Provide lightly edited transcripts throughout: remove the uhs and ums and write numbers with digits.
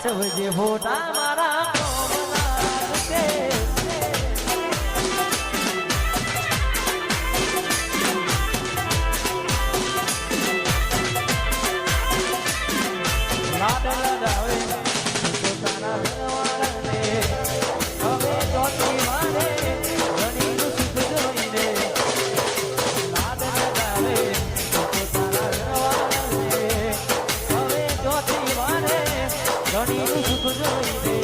સાચવજે ફોટા મારા કોમના છે લાડ લડાવે પોતાના ઘરવાળાને હવે જોતી મારે ઘણીનું સુખ જોઈને લાડ લડાવે પોતાના ઘરવાળાને હવે જોતી મારે ઘણીનું સુખ જોઈને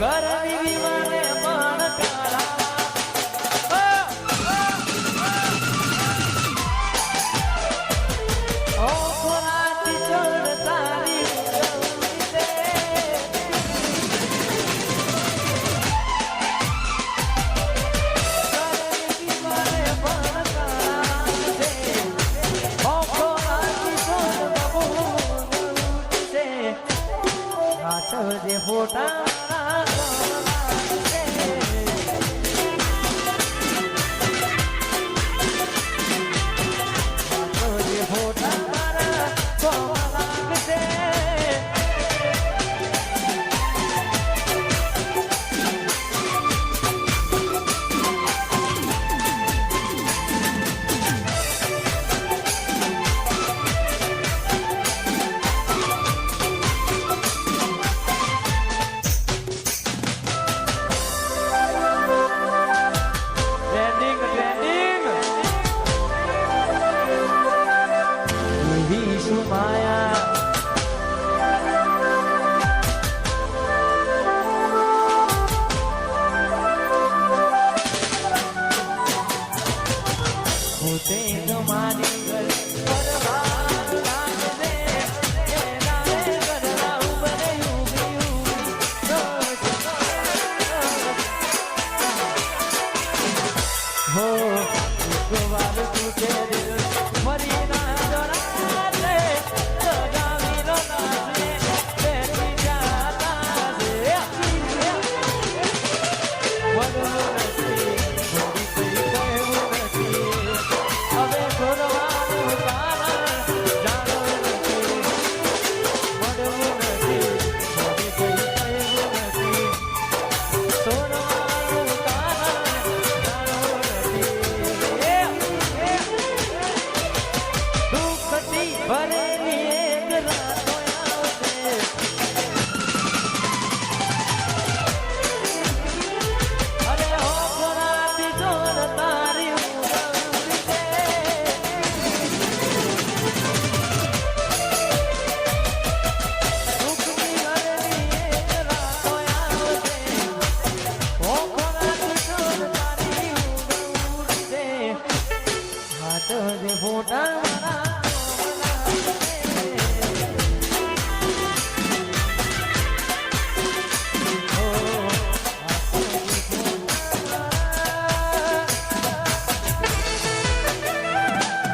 ઘરની વિમાને પણ પ્યારા ઓ કોરાતી ચોર તારી ઉડવતી ઘરની વિમાને પણ પ્યારા ઓ કોરાતી ચોર બાબુ ઉડવતી સાચવજે ફોટા ફોટા